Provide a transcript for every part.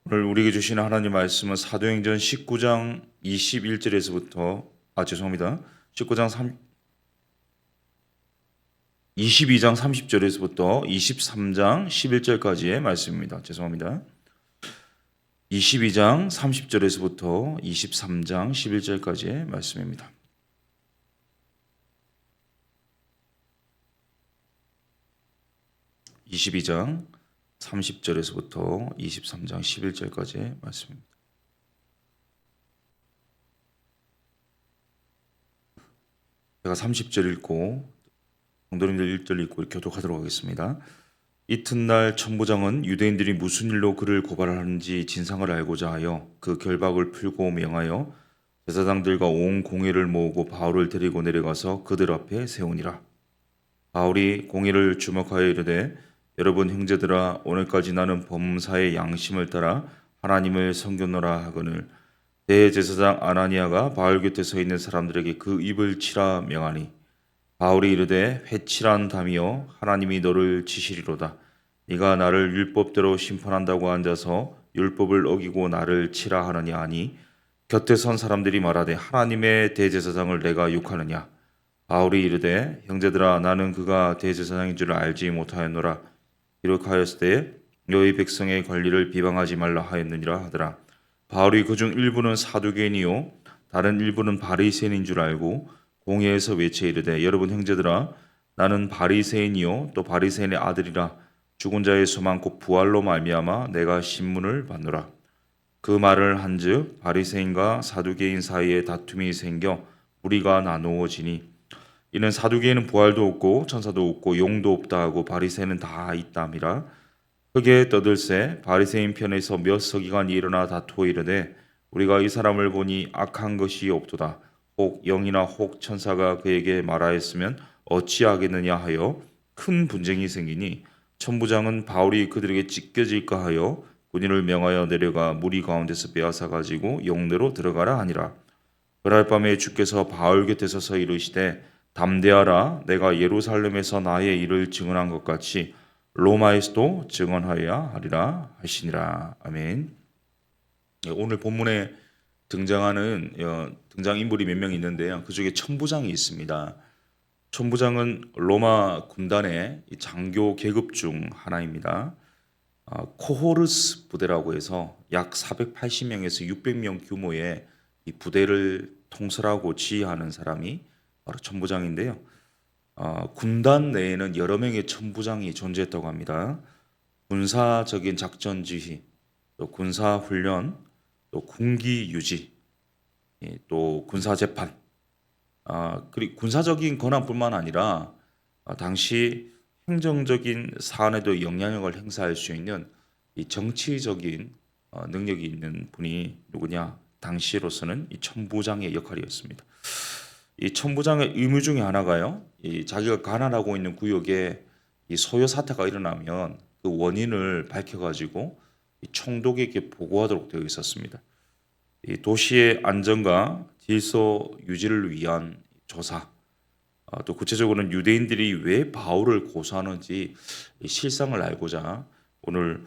오늘 우리에게 주시는 하나님 말씀은 사도행전 19장 21절에서부터 19장 22장 30절에서부터 23장 11절까지의 말씀입니다. 죄송합니다. 22장 30절에서부터 23장 11절까지의 말씀입니다. 22장 30절에서부터 23장 11절까지의 말씀입니다. 제가 30절 읽고 성도님들 1절 읽고 교독하도록 하겠습니다. 이튿날 천부장은 유대인들이 무슨 일로 그를 고발하는지 진상을 알고자 하여 그 결박을 풀고 명하여 제사장들과 온 공회를 모으고 바울을 데리고 내려가서 그들 앞에 세우니라. 바울이 공회를 주목하여 이르되 여러분 형제들아, 오늘까지 나는 범사의 양심을 따라 하나님을 섬겼노라 하거늘 대제사장 아나니아가 바울 곁에 서 있는 사람들에게 그 입을 치라 명하니 바울이 이르되 회칠한 담이여, 하나님이 너를 치시리로다. 네가 나를 율법대로 심판한다고 앉아서 율법을 어기고 나를 치라 하느냐 하니 곁에 선 사람들이 말하되 하나님의 대제사장을 내가 욕하느냐. 바울이 이르되 형제들아, 나는 그가 대제사장인 줄 알지 못하였노라. 기록하였을 때 너희 백성의 권리를 비방하지 말라 하였느니라 하더라. 바울이 그중 일부는 사두개인이요 다른 일부는 바리새인인 줄 알고 공회에서 외쳐 이르되 여러분 형제들아, 나는 바리새인이요 또 바리새인의 아들이라. 죽은 자의 소망 곧 부활로 말미암아 내가 신문을 받노라. 그 말을 한즉 바리새인과 사두개인 사이에 다툼이 생겨 무리가 나누어지니 이는 사두개인은 부활도 없고 천사도 없고 용도 없다 하고 바리새인은 다 있담이라. 크게 떠들새 바리새인 편에서 몇 서기관이 일어나 다투어 이르되 우리가 이 사람을 보니 악한 것이 없도다. 혹 영이나 혹 천사가 그에게 말하였으면 어찌하겠느냐 하여 큰 분쟁이 생기니 천부장은 바울이 그들에게 찢겨질까 하여 군인을 명하여 내려가 무리 가운데서 빼앗아 가지고 영내로 들어가라 하니라. 그날 밤에 주께서 바울 곁에 서서 이르시되 담대하라. 내가 예루살렘에서 나의 일을 증언한 것 같이 로마에서도 증언하여야 하리라 하시니라. 아멘. 오늘 본문에 등장하는 등장인물이 몇 명 있는데요. 그 중에 천부장이 있습니다. 천부장은 로마 군단의 장교 계급 중 하나입니다. 코호르스 부대라고 해서 약 480명에서 600명 규모의 이 부대를 통솔하고 지휘하는 사람이 바로 천부장인데요. 군단 내에는 여러 명의 천부장이 존재했다고 합니다. 군사적인 작전 지휘, 또 군사 훈련, 또 군기 유지, 또 군사 재판, 그리고 군사적인 권한뿐만 아니라 당시 행정적인 사안에도 영향력을 행사할 수 있는 이 정치적인 능력이 있는 분이 누구냐? 당시로서는 이 천부장의 역할이었습니다. 이 천부장의 의무 중에 하나가요. 이 자기가 관할하고 있는 구역에 이 소요 사태가 일어나면 그 원인을 밝혀가지고 이 총독에게 보고하도록 되어 있었습니다. 이 도시의 안전과 질서 유지를 위한 조사, 또 구체적으로는 유대인들이 왜 바울을 고소하는지 이 실상을 알고자 오늘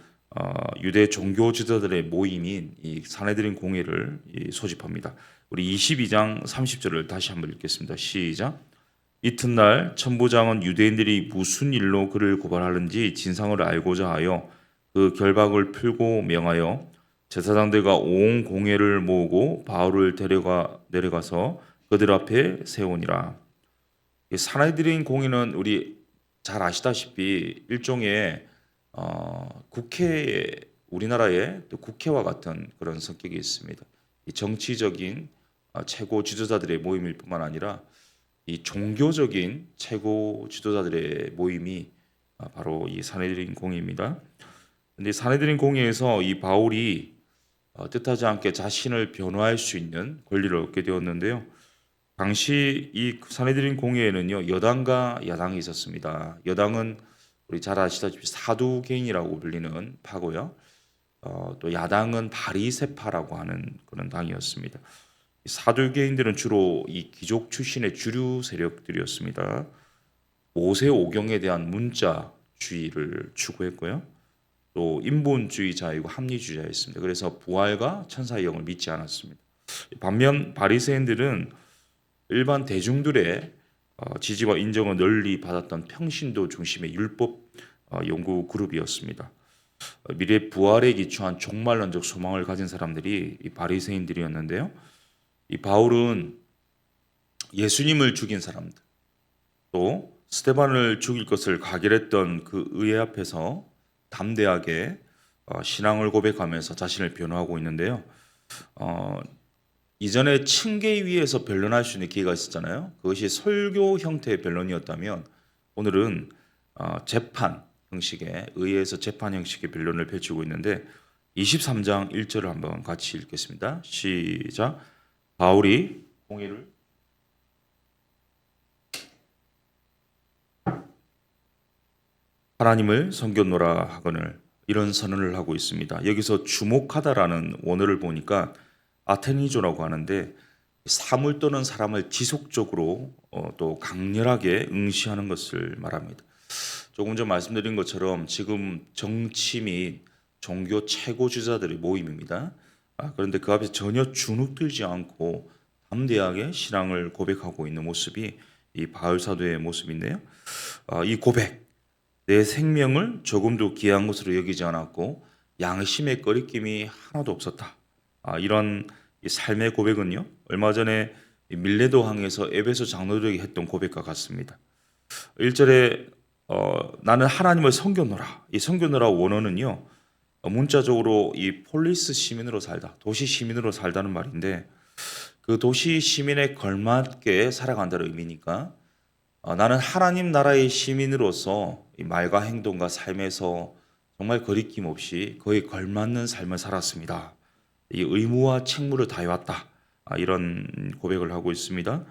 유대 종교 지도자들의 모임인 이 산헤드린 공회를 소집합니다. 우리 22장 30절을 다시 한번 읽겠습니다. 시작. 이튿날 천부장은 유대인들이 무슨 일로 그를 고발하는지 진상을 알고자 하여 그 결박을 풀고 명하여 제사장들과 온 공회를 모으고 바울을 내려가서 그들 앞에 세우니라. 이 산헤드린 공회는 우리 잘 아시다시피 일종의 국회, 우리나라의 또 국회와 같은 그런 성격이 있습니다. 이 정치적인 최고 지도자들의 모임일 뿐만 아니라 이 종교적인 최고 지도자들의 모임이 바로 이 산헤드린 공회입니다. 근데 산헤드린 공회에서 이 바울이 뜻하지 않게 자신을 변호할 수 있는 권리를 얻게 되었는데요. 당시 이 산헤드린 공회에는요, 여당과 야당이 있었습니다. 여당은 우리 잘 아시다시피 사두개인이라고 불리는 파고요. 또 야당은 바리새파라고 하는 그런 당이었습니다. 사두개인들은 주로 이 귀족 출신의 주류 세력들이었습니다. 모세 오경에 대한 문자주의를 추구했고요. 또 인본주의자이고 합리주의자였습니다. 그래서 부활과 천사의 영을 믿지 않았습니다. 반면 바리새인들은 일반 대중들의 지지와 인정을 널리 받았던 평신도 중심의 율법 연구 그룹이었습니다. 미래 부활에 기초한 종말론적 소망을 가진 사람들이 이 바리새인들이었는데요. 이 바울은 예수님을 죽인 사람들, 또 스데반을 죽일 것을 가결했던 그 의회 앞에서 담대하게 신앙을 고백하면서 자신을 변호하고 있는데요. 이전에 층계위에서 변론할 수 있는 기회가 있었잖아요. 그것이 설교 형태의 변론이었다면 오늘은 재판 형식의 의회에서 재판 형식의 변론을 펼치고 있는데 23장 1절을 한번 같이 읽겠습니다. 시작. 바울이 공의를 하나님을 섬겼노라 하거늘 이런 선언을 하고 있습니다. 여기서 주목하다라는 원어를 보니까 아테니조라고 하는데 사물 또는 사람을 지속적으로 또 강렬하게 응시하는 것을 말합니다. 조금 전 말씀드린 것처럼 지금 정치 및 종교 최고 주자들의 모임입니다. 그런데 그 앞에서 전혀 주눅들지 않고 담대하게 신앙을 고백하고 있는 모습이 이 바울 사도의 모습인데요. 이 고백, 내 생명을 조금도 귀한 것으로 여기지 않았고 양심의 꺼리낌이 하나도 없었다. 이런 이 삶의 고백은요, 얼마 전에 밀레도 항에서 에베소 장로들에게 했던 고백과 같습니다. 1절에 나는 하나님을 섬겼노라. 이 섬겼노라 원어는요, 문자적으로 이 폴리스 시민으로 살다, 도시 시민으로 살다는 말인데 그 도시 시민에 걸맞게 살아간다는 의미니까 나는 하나님 나라의 시민으로서 이 말과 행동과 삶에서 정말 거리낌 없이 거의 걸맞는 삶을 살았습니다. 이 의무와 책무를 다해왔다. 이런 고백을 하고 있습니다.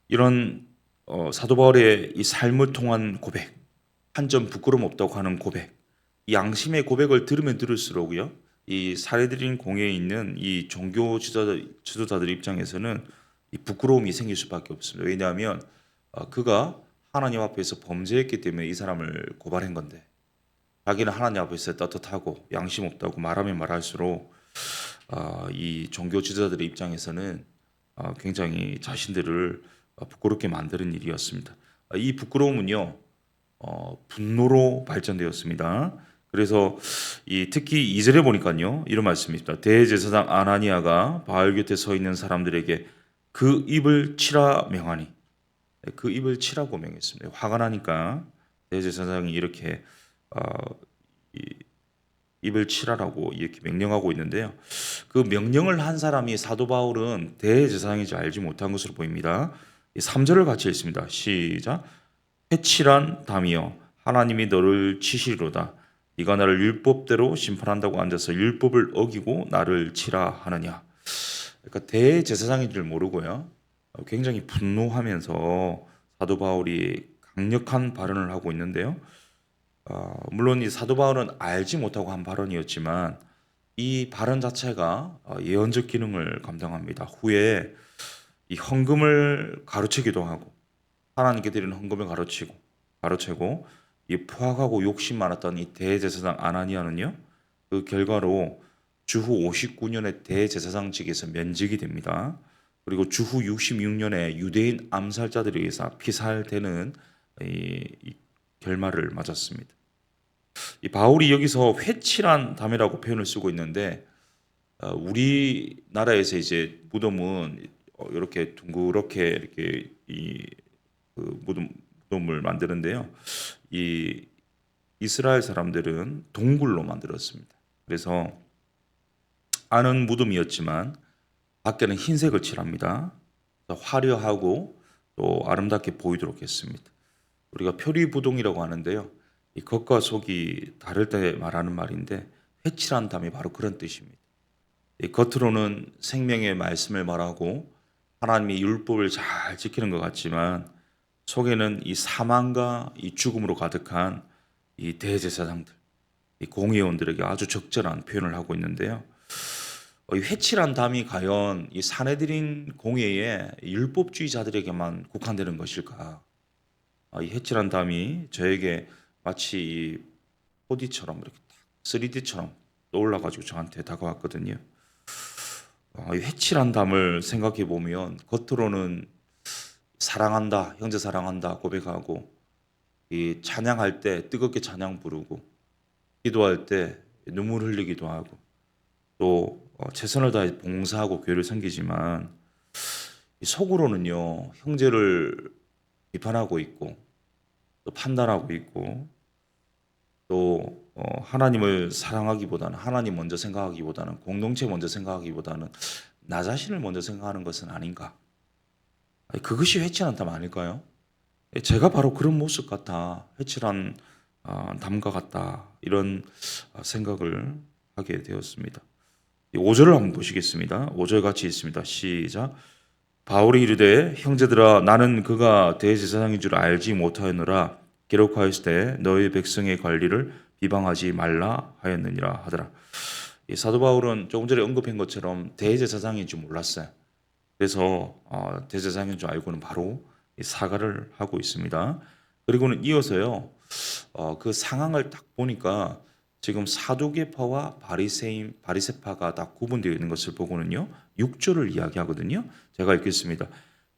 이런 사도 바울의 이 삶을 통한 고백, 한 점 부끄럼 없다고 하는 고백, 이 양심의 고백을 들으면 들을수록요, 이 사례드린 공회에 있는 이 종교 지도자들 입장에서는 이 부끄러움이 생길 수밖에 없습니다. 왜냐하면 그가 하나님 앞에서 범죄했기 때문에 이 사람을 고발한 건데 자기는 하나님 앞에서 떳떳하고 양심 없다고 말하면 말할수록 이 종교 지도자들의 입장에서는 굉장히 자신들을 부끄럽게 만드는 일이었습니다. 이 부끄러움은요, 분노로 발전되었습니다. 그래서 특히 2절에 보니까요, 이런 말씀이 있습니다. 대제사장 아나니아가 바울 곁에 서 있는 사람들에게 그 입을 치라 명하니, 그 입을 치라고 명했습니다. 화가 나니까 대제사장이 이렇게 입을 치라라고 이렇게 명령하고 있는데요. 그 명령을 한 사람이 사도 바울은 대제사장인지 알지 못한 것으로 보입니다. 3절을 같이 읽습니다. 시작. 회칠한 담이여 하나님이 너를 치시리로다. 네가 나를 율법대로 심판한다고 앉아서 율법을 어기고 나를 치라 하느냐. 그러니까 대제사장인 줄 모르고요, 굉장히 분노하면서 사도 바울이 강력한 발언을 하고 있는데요. 물론 이 사도 바울은 알지 못하고 한 발언이었지만 이 발언 자체가 예언적 기능을 감당합니다. 후에 이 헌금을 가로채기도 하고 하나님께 드리는 헌금을 가로채고 이 포악하고 욕심 많았던 이 대제사장 아나니아는요, 그 결과로 주후 59년에 대제사장직에서 면직이 됩니다. 그리고 주후 66년에 유대인 암살자들에 의해서 피살되는 이 결말을 맞았습니다. 이 바울이 여기서 회칠한 담이라고 표현을 쓰고 있는데 우리나라에서 이제 무덤은 이렇게 둥그렇게 이렇게 그 무덤을 만드는데요. 이 이스라엘 사람들은 동굴로 만들었습니다. 그래서 안은 무덤이었지만 밖에는 흰색을 칠합니다. 화려하고 또 아름답게 보이도록 했습니다. 우리가 표리부동이라고 하는데요, 이 겉과 속이 다를 때 말하는 말인데 회칠한 담이 바로 그런 뜻입니다. 이 겉으로는 생명의 말씀을 말하고 하나님의 율법을 잘 지키는 것 같지만 속에는 이 사망과 이 죽음으로 가득한 이 대제사장들, 이 공의원들에게 아주 적절한 표현을 하고 있는데요. 이 회칠한 담이 과연 이 사내들인 공회의 율법주의자들에게만 국한되는 것일까? 이 회칠한 담이 저에게 마치 이 4D처럼 이렇게 3D처럼 떠올라가지고 저한테 다가왔거든요. 이 회칠한 담을 생각해 보면 겉으로는 사랑한다, 형제 사랑한다 고백하고 이 찬양할 때 뜨겁게 찬양 부르고 기도할 때 눈물 흘리기도 하고 또 최선을 다해 봉사하고 교회를 섬기지만 이 속으로는요 형제를 비판하고 있고 또 판단하고 있고 또 하나님을 사랑하기보다는 하나님 먼저 생각하기보다는 공동체 먼저 생각하기보다는 나 자신을 먼저 생각하는 것은 아닌가? 그것이 회칠한 담 아닐까요? 제가 바로 그런 모습 같아 회칠한 담과 같다 이런 생각을 하게 되었습니다. 5절을 한번 보시겠습니다. 5절 같이 있습니다. 시작. 바울이 이르되 형제들아 나는 그가 대제사장인 줄 알지 못하였노라. 기록하였을 때 너희 백성의 관리를 비방하지 말라 하였느니라 하더라. 이 사도 바울은 조금 전에 언급한 것처럼 대제사장인 줄 몰랐어요. 그래서 대제사장인 줄 알고는 바로 사과를 하고 있습니다. 그리고는 이어서요 그 상황을 딱 보니까 지금 사두개파와 바리새파가 다 구분되어 있는 것을 보고는요 6절을 이야기하거든요. 제가 읽겠습니다.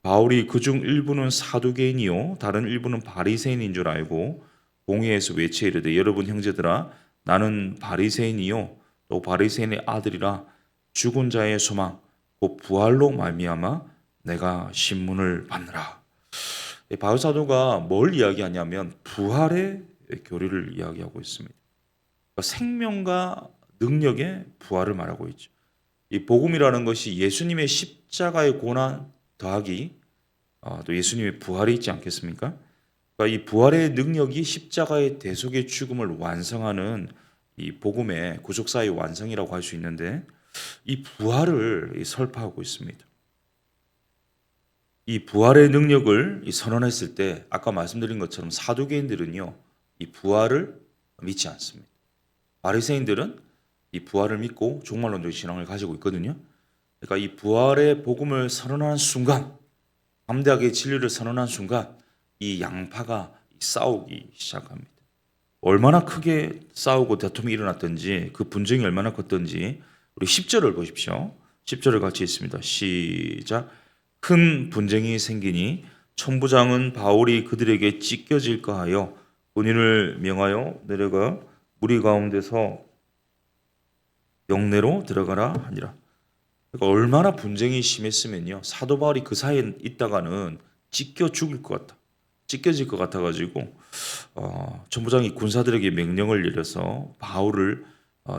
바울이 그중 일부는 사두개인이요 다른 일부는 바리새인인 줄 알고 공회에서 외쳐 이르되 여러분 형제들아 나는 바리새인이요 또 바리새인의 아들이라 죽은 자의 소망 곧 부활로 말미암아 내가 신문을 받느라. 바울 사도가 뭘 이야기하냐면 부활의 교리를 이야기하고 있습니다. 그러니까 생명과 능력의 부활을 말하고 있죠. 이 복음이라는 것이 예수님의 십자가의 고난 더하기 또 예수님의 부활이 있지 않겠습니까? 그러니까 이 부활의 능력이 십자가의 대속의 죽음을 완성하는 이 복음의 구속사의 완성이라고 할 수 있는데 이 부활을 설파하고 있습니다. 이 부활의 능력을 선언했을 때 아까 말씀드린 것처럼 사두개인들은요 이 부활을 믿지 않습니다. 바리새인들은 이 부활을 믿고 종말론적 신앙을 가지고 있거든요. 그러니까 이 부활의 복음을 선언하는 순간, 담대하게 진리를 선언하는 순간 이 양파가 싸우기 시작합니다. 얼마나 크게 싸우고 다툼이 일어났던지 그 분쟁이 얼마나 컸던지 우리 10절을 보십시오. 10절을 같이 읽습니다. 시작. 큰 분쟁이 생기니 천부장은 바울이 그들에게 찢겨질까 하여 군인을 명하여 내려가 무리 가운데서 영내로 들어가라 하니라. 그러니까 얼마나 분쟁이 심했으면요 사도 바울이 그 사이에 있다가는 찢겨 죽을 것 같아, 찢겨질 것 같아가지고 천부장이 군사들에게 명령을 내려서 바울을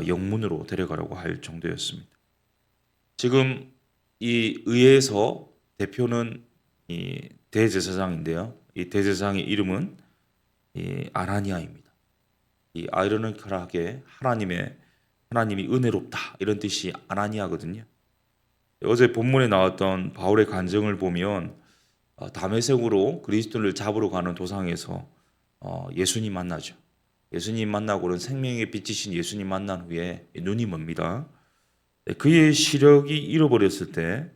영문으로 데려가라고 할 정도였습니다. 지금 이 의회에서 대표는 이 대제사장인데요. 이 대제사장의 이름은 이 아나니아입니다. 이 아이러니컬하게 하나님이 은혜롭다 이런 뜻이 아나니아거든요. 어제 본문에 나왔던 바울의 간증을 보면 다메섹으로 그리스도를 잡으러 가는 도상에서 예수님 만나죠. 예수님 만나고는 생명의 빛이신 예수님 만난 후에 눈이 멉니다. 그의 시력이 잃어버렸을 때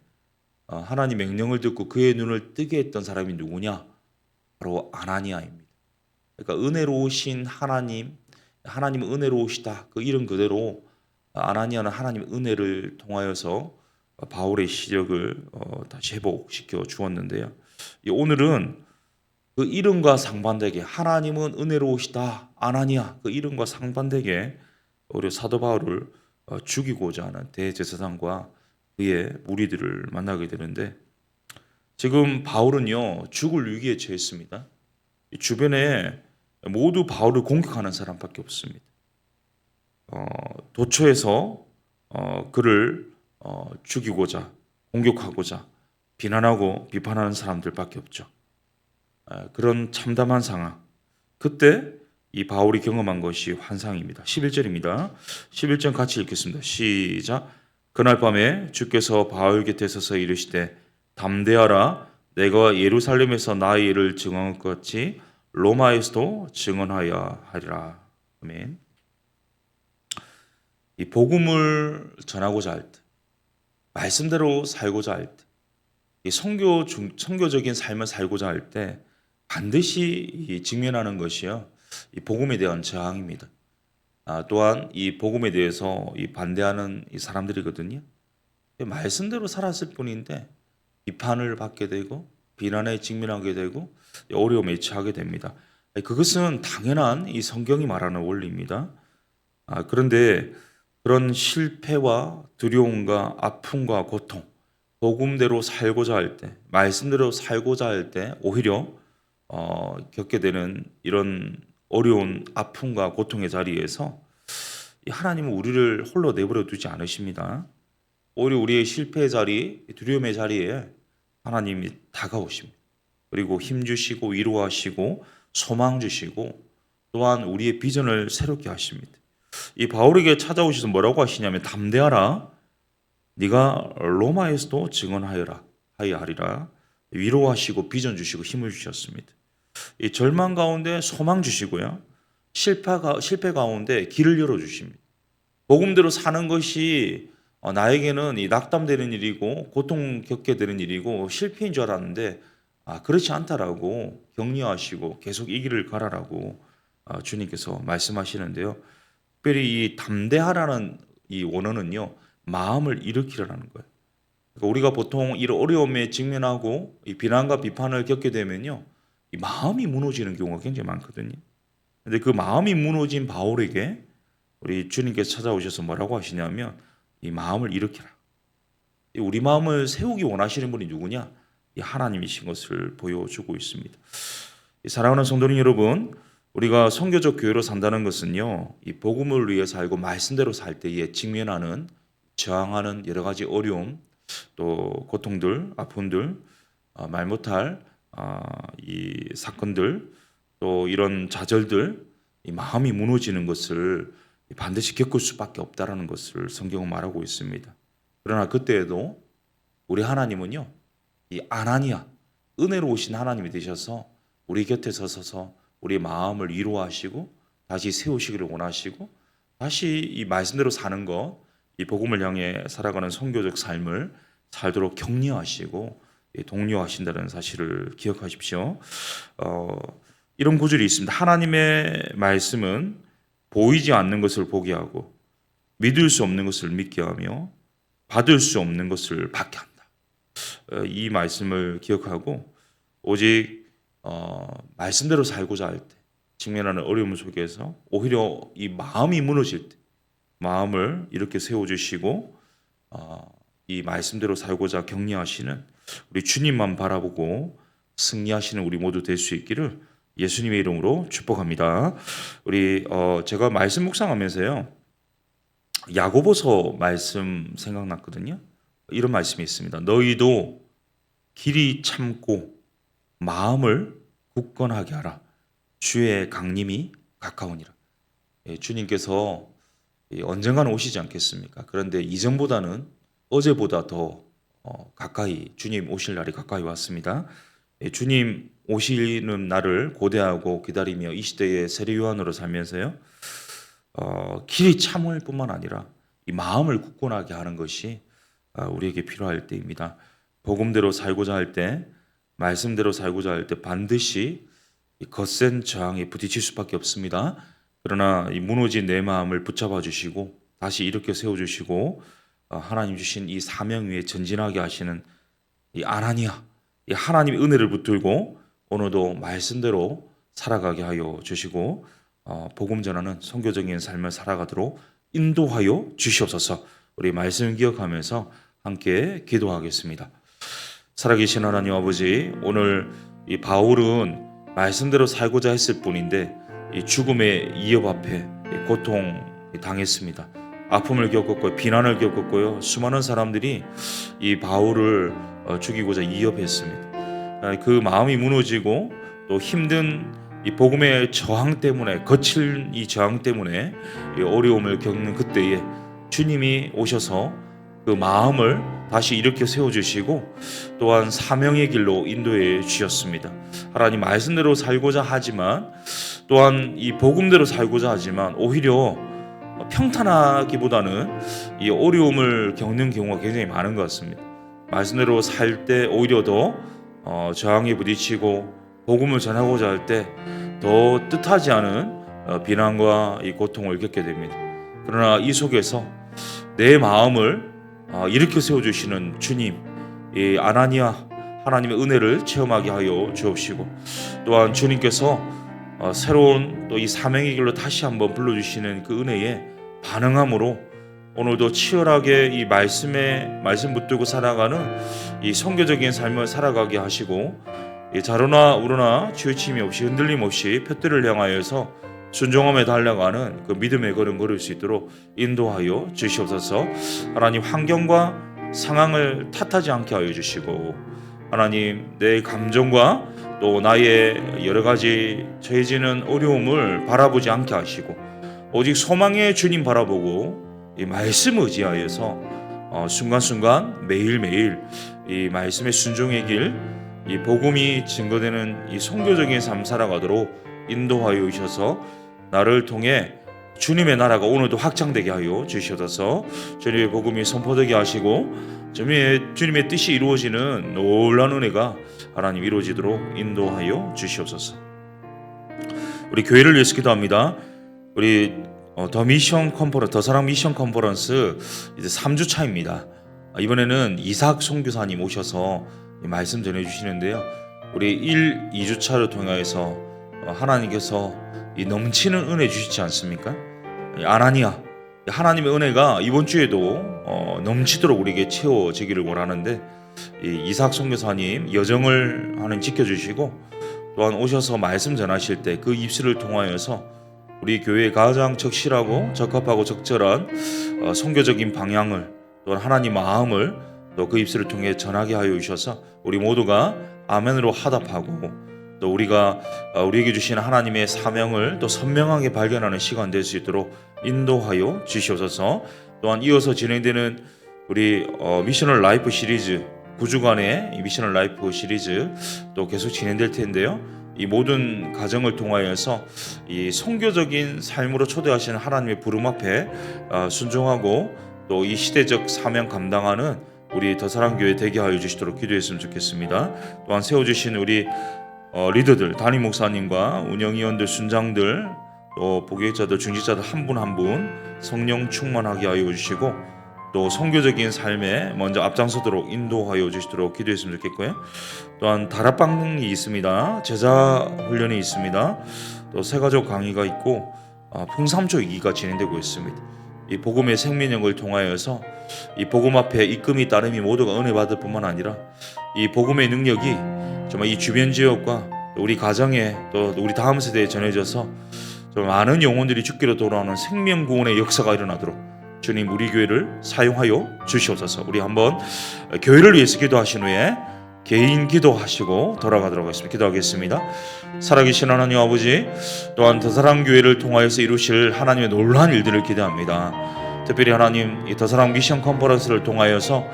하나님 명령을 듣고 그의 눈을 뜨게 했던 사람이 누구냐? 바로 아나니아입니다. 그러니까 은혜로우신 하나님은 은혜로우시다. 그 이름 그대로 아나니아는 하나님의 은혜를 통하여서 바울의 시력을 다시 회복시켜 주었는데요. 오늘은 그 이름과 상반되게 하나님은 은혜로우시다. 아나니아 그 이름과 상반되게 우리 사도 바울을 죽이고자 하는 대제사장과 그의 무리들을 만나게 되는데 지금 바울은요 죽을 위기에 처했습니다. 주변에 모두 바울을 공격하는 사람밖에 없습니다. 도처에서 그를 죽이고자 공격하고자 비난하고 비판하는 사람들밖에 없죠. 그런 참담한 상황 그때 이 바울이 경험한 것이 환상입니다. 11절입니다. 11절 같이 읽겠습니다. 시작. 그날 밤에 주께서 바울 곁에 서서 이르시되 담대하라 내가 예루살렘에서 나의 일을 증언한 것 같이 로마에서도 증언하여 하리라. 아멘. 이 복음을 전하고자 할 때, 말씀대로 살고자 할 때, 이 선교적인 삶을 살고자 할 때 반드시 직면하는 것이요 이 복음에 대한 저항입니다. 또한 이 복음에 대해서 이 반대하는 이 사람들이거든요. 말씀대로 살았을 뿐인데 비판을 받게 되고 비난에 직면하게 되고 어려움에 처하게 됩니다. 그것은 당연한 이 성경이 말하는 원리입니다. 그런데 그런 실패와 두려움과 아픔과 고통, 복음대로 살고자 할 때, 말씀대로 살고자 할 때 오히려 겪게 되는 이런 어려운 아픔과 고통의 자리에서 하나님은 우리를 홀로 내버려 두지 않으십니다. 오히려 우리의 실패의 자리, 두려움의 자리에 하나님이 다가오십니다. 그리고 힘 주시고 위로하시고 소망 주시고 또한 우리의 비전을 새롭게 하십니다. 이 바울에게 찾아오셔서 뭐라고 하시냐면 담대하라. 네가 로마에서도 증언하여라 하리라. 위로하시고 비전 주시고 힘을 주셨습니다. 이 절망 가운데 소망 주시고요. 실패 가운데 길을 열어 주십니다. 복음대로 사는 것이 나에게는 이 낙담되는 일이고 고통 겪게 되는 일이고 실패인 줄 알았는데 그렇지 않다라고 격려하시고 계속 이 길을 가라라고 주님께서 말씀하시는데요. 특별히 이 담대하라는 이 원어는요, 마음을 일으키라는 거예요. 그러니까 우리가 보통 이런 어려움에 직면하고 이 비난과 비판을 겪게 되면요, 이 마음이 무너지는 경우가 굉장히 많거든요. 근데 그 마음이 무너진 바울에게 우리 주님께서 찾아오셔서 뭐라고 하시냐면 이 마음을 일으키라. 우리 마음을 세우기 원하시는 분이 누구냐? 이 하나님이신 것을 보여주고 있습니다. 사랑하는 성도님 여러분, 우리가 선교적 교회로 산다는 것은요, 이 복음을 위해 살고 말씀대로 살 때에 직면하는 저항하는 여러 가지 어려움, 또 고통들, 아픔들, 말 못할 이 사건들, 또 이런 좌절들, 이 마음이 무너지는 것을 반드시 겪을 수밖에 없다라는 것을 성경은 말하고 있습니다. 그러나 그때에도 우리 하나님은요, 이 아나니아, 은혜로우신 하나님이 되셔서 우리 곁에 서서 우리 마음을 위로하시고 다시 세우시기를 원하시고 다시 이 말씀대로 사는 것, 이 복음을 향해 살아가는 선교적 삶을 살도록 격려하시고 독려하신다는 사실을 기억하십시오. 이런 구절이 있습니다. 하나님의 말씀은 보이지 않는 것을 보게 하고 믿을 수 없는 것을 믿게 하며 받을 수 없는 것을 받게 한다. 이 말씀을 기억하고 오직 말씀대로 살고자 할 때 직면하는 어려움 속에서 오히려 이 마음이 무너질 때 마음을 이렇게 세워주시고 이 말씀대로 살고자 격려하시는 우리 주님만 바라보고 승리하시는 우리 모두 될 수 있기를 예수님의 이름으로 축복합니다. 우리 제가 말씀 묵상하면서요, 야고보서 말씀 생각났거든요. 이런 말씀이 있습니다. 너희도 길이 참고 마음을 굳건하게 하라. 주의 강림이 가까우니라. 주님께서 언젠가는 오시지 않겠습니까? 그런데 이전보다는 어제보다 더 가까이 주님 오실 날이 가까이 왔습니다. 주님 오시는 날을 고대하고 기다리며 이 시대의 세례 요한으로 살면서요, 길이 참을 뿐만 아니라 이 마음을 굳건하게 하는 것이 우리에게 필요할 때입니다. 복음대로 살고자 할 때, 말씀대로 살고자 할 때 반드시 이 거센 저항에 부딪힐 수밖에 없습니다. 그러나 이 무너진 내 마음을 붙잡아 주시고 다시 이렇게 세워 주시고 하나님 주신 이 사명 위에 전진하게 하시는 이 아나니아, 이 하나님의 은혜를 붙들고 오늘도 말씀대로 살아가게 하여 주시고 복음 전하는 선교적인 삶을 살아가도록 인도하여 주시옵소서. 우리 말씀 기억하면서 함께 기도하겠습니다. 살아계신 하나님 아버지, 오늘 이 바울은 말씀대로 살고자 했을 뿐인데 이 죽음의 위협 앞에 고통 당했습니다. 아픔을 겪었고 비난을 겪었고요. 수많은 사람들이 이 바울을 죽이고자 위협했습니다. 그 마음이 무너지고 또 힘든 이 복음의 저항 때문에, 거칠 이 저항 때문에 이 어려움을 겪는 그때에 주님이 오셔서 그 마음을 다시 일으켜 세워주시고 또한 사명의 길로 인도해 주셨습니다. 하나님 말씀대로 살고자 하지만 또한 이 복음대로 살고자 하지만 오히려 평탄하기보다는 이 어려움을 겪는 경우가 굉장히 많은 것 같습니다. 말씀대로 살 때 오히려 더 저항에 부딪히고 복음을 전하고자 할 때 더 뜻하지 않은 비난과 이 고통을 겪게 됩니다. 그러나 이 속에서 내 마음을 일으켜 세워주시는 주님, 이 아나니아 하나님의 은혜를 체험하게 하여 주옵시고, 또한 주님께서 새로운 또 이 사명의 길로 다시 한번 불러주시는 그 은혜에 반응함으로 오늘도 치열하게 이 말씀 붙들고 살아가는 이 선교적인 삶을 살아가게 하시고, 자로나 우로나 치우침이 없이 흔들림 없이 표대를 향하여서 순종함에 달려가는 그 믿음의 걸음 걸을 수 있도록 인도하여 주시옵소서. 하나님, 환경과 상황을 탓하지 않게 하여 주시고, 하나님, 내 감정과 또 나의 여러 가지 처해지는 어려움을 바라보지 않게 하시고, 오직 소망의 주님 바라보고 이 말씀 의지하여서 순간순간 매일매일 이 말씀의 순종의 길, 이 복음이 증거되는 이 선교적인 삶 살아가도록 인도하여 주셔서 나를 통해 주님의 나라가 오늘도 확장되게 하여 주시옵소서. 주님의 복음이 선포되게 하시고 주님의 뜻이 이루어지는 놀라운 은혜가 하나님 이루어지도록 인도하여 주시옵소서. 우리 교회를 위해서 기도합니다. 우리 더 사랑 미션 컨퍼런스 이제 3주 차입니다. 이번에는 이삭 선교사님 오셔서 말씀 전해주시는데요. 우리 2주 차를 통해서 하나님께서 이 넘치는 은혜 주시지 않습니까? 아나니아 하나님의 은혜가 이번 주에도 넘치도록 우리에게 채워지기를 원하는데, 이 이삭 선교사님 여정을 하는 지켜주시고, 또한 오셔서 말씀 전하실 때 그 입술을 통하여서 우리 교회의 가장 적실하고 적합하고 적절한 선교적인 방향을, 또한 하나님 마음을 또 그 입술을 통해 전하게 하여 주셔서 우리 모두가 아멘으로 화답하고, 또 우리가 우리에게 주시는 하나님의 사명을 또 선명하게 발견하는 시간 될 수 있도록 인도하여 주시옵소서. 또한 이어서 진행되는 우리 미셔널 라이프 시리즈 9주간의 이 미셔널 라이프 시리즈 또 계속 진행될 텐데요. 이 모든 과정을 통하여서 이 선교적인 삶으로 초대하시는 하나님의 부름 앞에 순종하고 또 이 시대적 사명 감당하는 우리 더사랑교회 되게 하여 주시도록 기도했으면 좋겠습니다. 또한 세워주신 우리 리더들, 담임 목사님과 운영위원들, 순장들, 또 보교육자들, 중직자들 한 분 한 분 성령 충만하게 하여 주시고, 또 선교적인 삶에 먼저 앞장서도록 인도하여 주시도록 기도했으면 좋겠고요. 또한 다락방이 있습니다. 제자 훈련이 있습니다. 또 새가족 강의가 있고 풍삼초 2기가 진행되고 있습니다. 이 복음의 생명력을 통하여서 이 복음 앞에 입금이 따름이 모두가 은혜 받을 뿐만 아니라 이 복음의 능력이 정말 이 주변 지역과 우리 가정에 또 우리 다음 세대에 전해져서 좀 많은 영혼들이 죽기로 돌아오는 생명 구원의 역사가 일어나도록 주님 우리 교회를 사용하여 주시옵소서. 우리 한번 교회를 위해서 기도하신 후에 개인 기도하시고 돌아가도록 하겠습니다. 기도하겠습니다. 살아계신 하나님 아버지, 또한 더사랑 교회를 통하여서 이루실 하나님의 놀라운 일들을 기대합니다. 특별히 하나님 이 더사랑 미션 컨퍼런스를 통하여서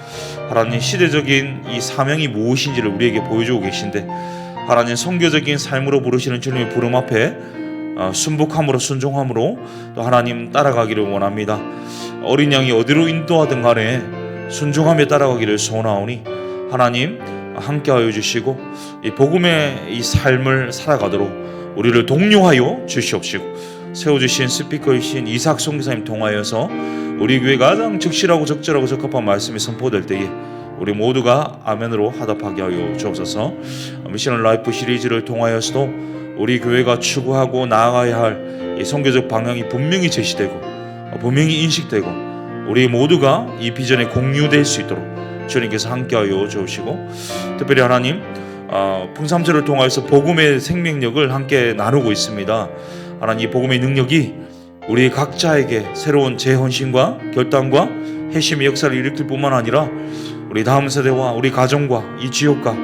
하나님 시대적인 이 사명이 무엇인지를 우리에게 보여주고 계신데, 하나님 선교적인 삶으로 부르시는 주님의 부름 앞에 순복함으로 순종함으로 또 하나님 따라가기를 원합니다. 어린 양이 어디로 인도하든 간에 순종하며 따라가기를 소원하오니 하나님 함께하여 주시고 이 복음의 이 삶을 살아가도록 우리를 독려하여 주시옵시고, 세워주신 스피커이신 이삭 선교사님 통하여서 우리 교회가 가장 적실하고 적절하고 적합한 말씀이 선포될 때에 우리 모두가 아멘으로 화답하게 하여 주옵소서. 미셔널 라이프 시리즈를 통하여서도 우리 교회가 추구하고 나아가야 할 이 선교적 방향이 분명히 제시되고 분명히 인식되고 우리 모두가 이 비전에 공유될 수 있도록 주님께서 함께하여 주시고, 특별히 하나님 풍삼철을 통하여서 복음의 생명력을 함께 나누고 있습니다. 하나님 이 복음의 능력이 우리 각자에게 새로운 재헌신과 결단과 회심의 역사를 일으킬 뿐만 아니라 우리 다음 세대와 우리 가정과 이 지역과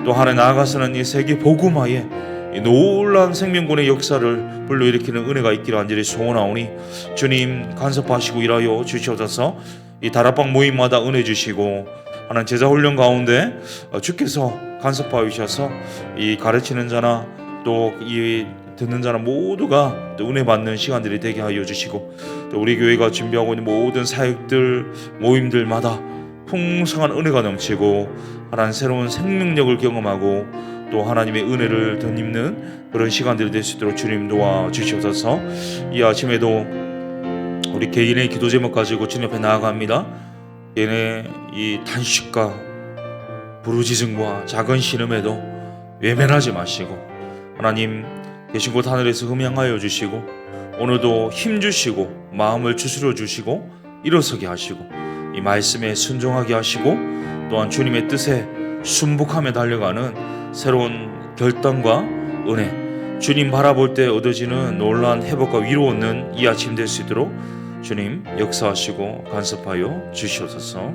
또 하나 나아가서는 이 세계 복음화에 이 놀라운 생명권의 역사를 불러일으키는 은혜가 있기를 간절히 소원하오니 주님 간섭하시고 일하여 주시옵소서. 이 다락방 모임마다 은혜 주시고 하나님 제자훈련 가운데 주께서 간섭하여 주셔서 이 가르치는 자나 또 이 듣는 자나 모두가 또 은혜 받는 시간들이 되게 하여 주시고, 또 우리 교회가 준비하고 있는 모든 사역들 모임들마다 풍성한 은혜가 넘치고 하나님 새로운 생명력을 경험하고 또 하나님의 은혜를 덧입는 그런 시간들이 될 수 있도록 주님 도와주시옵소서. 이 아침에도 우리 개인의 기도 제목 가지고 주님 앞에 나아갑니다. 개인의 이 단식과 부르짖음과 작은 신음에도 외면하지 마시고 하나님 계신 곳 하늘에서 흠양하여 주시고 오늘도 힘 주시고 마음을 추스려 주시고 일어서게 하시고 이 말씀에 순종하게 하시고 또한 주님의 뜻에 순복하며 달려가는 새로운 결단과 은혜, 주님 바라볼 때 얻어지는 놀라운 회복과 위로 얻는 이 아침 될 수 있도록 주님 역사하시고 간섭하여 주시옵소서.